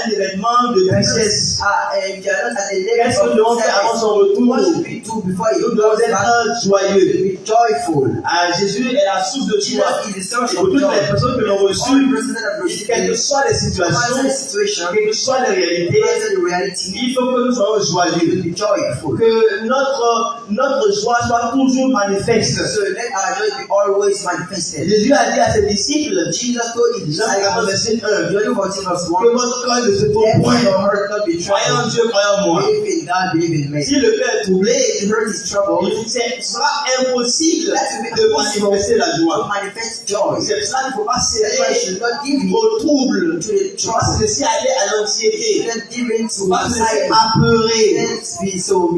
un événement de tristesse. Qu'est-ce que nous devons faire avant son retour? Nous devons être joyeux. Jésus est la source de joie. Et pour toutes les personnes que l'ont reçu, quelles que soient les situations, quelles que soient les réalités, il faut que nous soyons joyeux. Que notre joie soit toujours manifeste. Jésus a dit à ses disciples, Jean 14, verset 1, que votre cœur ne se tourne point. Croyez en Dieu, croyez en moi. Si le cœur est troublé, il sera impossible de manifester la joie. C'est pour ça qu'il ne faut pas céder au trouble. Il ne faut pas se laisser aller à l'anxiété. Il ne faut pas se laisser apeurer. Il faut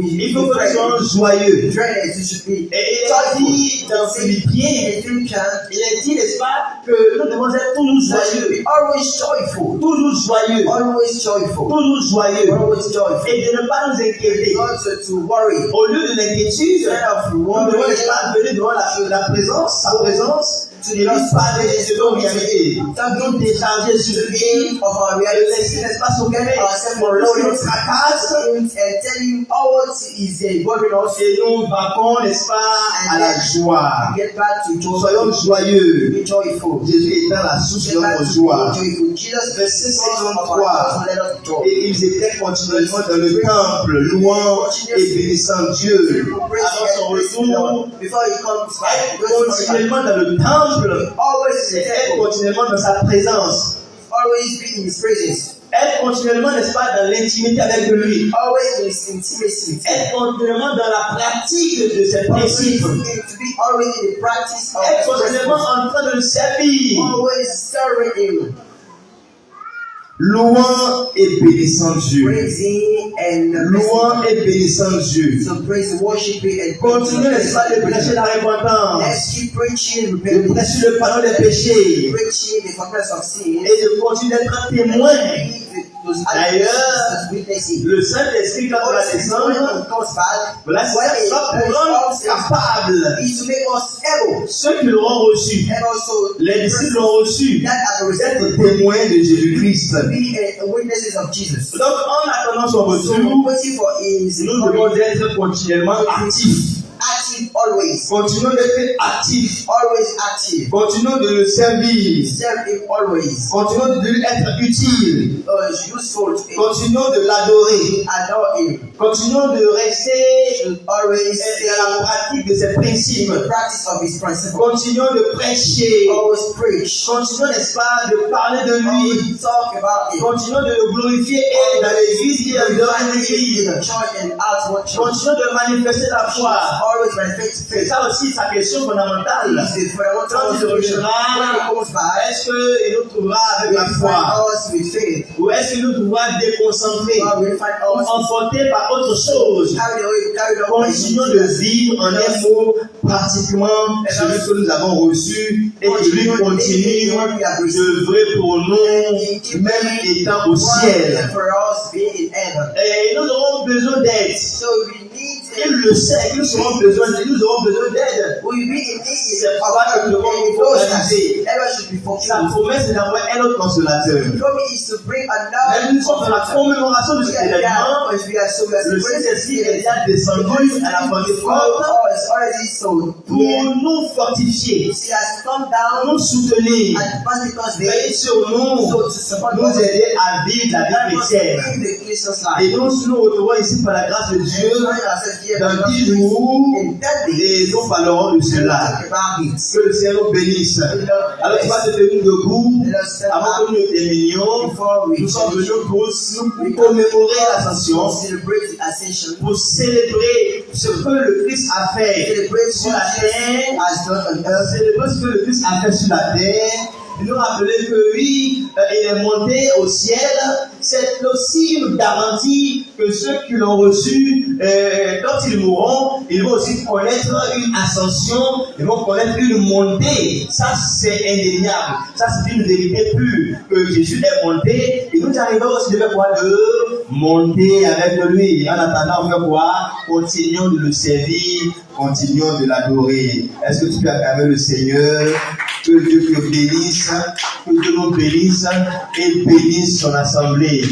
que nous soyons joyeux. Et il a dit dans Philippiens, il a dit, n'est-ce pas, que nous devons être toujours joyeux. Toujours joyeux. Toujours joyeux. Et de ne pas nous inquiéter. Au lieu de l'inquiétude, nous devons venir devant sa présence. Tu ne laisses pas les de nos réalités. Nous décharger sur lui, le laisser l'espace au Québec, nous tracasse, et nous vaquons, n'est-ce pas, à la joie. Soyons joyeux. Jésus est dans la source de notre joie. Verset 53. Et ils étaient continuellement dans le temple, louant et bénissant Dieu. Avant son retour, continuellement dans le temple, être continuellement dans sa présence. Être continuellement, n'est-ce pas, dans l'intimité avec lui. Être continuellement dans la pratique de ses principes. Être continuellement en train de le servir. Louant et bénissant Dieu. Louant et bénissant Dieu. Continuez, n'est-ce pas, de prêcher la repentance. De prêcher le pardon des péchés. Et de continuer d'être un témoin. D'ailleurs, le Saint-Esprit, quand il va descendre, voilà, c'est ça pour rendre capable ceux qui l'auront reçu. Les disciples l'ont reçu d'être témoins de Jésus-Christ. Donc, en attendant son retour, nous devons être continuellement actifs. Continuons d'être actifs. Continuons de le servir. Continuons de lui être utile. Continuons de l'adorer. Continuons de rester dans la pratique de ses principes. Continuons de prêcher. Continuons, n'est-ce pas, de parler de lui. Continuons de le glorifier et dans l'église et dans l'église. Continuons de manifester la foi. C'est ça aussi sa question fondamentale. Quand il reviendra, est-ce qu'il nous trouvera avec la foi? Ou est-ce qu'il nous trouvera déconcentrés? Ou emportés par autre chose? Continuons de vivre en un mot pratiquement celui que nous avons reçu et que lui continue d'œuvrer pour nous, même étant au ciel. Et nous aurons besoin d'aide. Il le sait, nous aurons besoin d'aide. C'est pourquoi nous devons nous organiser. Sa promesse est d'envoyer un autre consolateur. Même nous sommes dans la commémoration de cet événement. Le Saint-Esprit est déjà descendu à la Pentecôte pour nous fortifier, nous soutenir, veiller sur nous, nous aider à vivre la vie chrétienne. Et donc, si nous retrouvons ici par la grâce de Dieu, dans 10 jours, et nous parlerons de cela. Que le Seigneur nous bénisse. Alors, tu vas te tenir debout. Avant que nous terminions, nous sommes venus pour commémorer l'ascension, pour célébrer ce que le Christ a fait sur la terre, célébrer ce que le Christ a fait sur la terre. Nous rappeler que oui, il est monté au ciel. C'est aussi une garantie que ceux qui l'ont reçu, quand ils mourront, ils vont aussi connaître une ascension, ils vont connaître une montée. Ça, c'est indéniable. Ça, c'est une vérité pure que Jésus est monté. Et nous arrivons aussi de faire quoi? De monter avec lui. En attendant, on fait quoi? Continuons de le servir, continuons de l'adorer. Est-ce que tu peux acclamer le Seigneur? Que Dieu te bénisse. Que Dieu nous bénisse et bénisse son assemblée.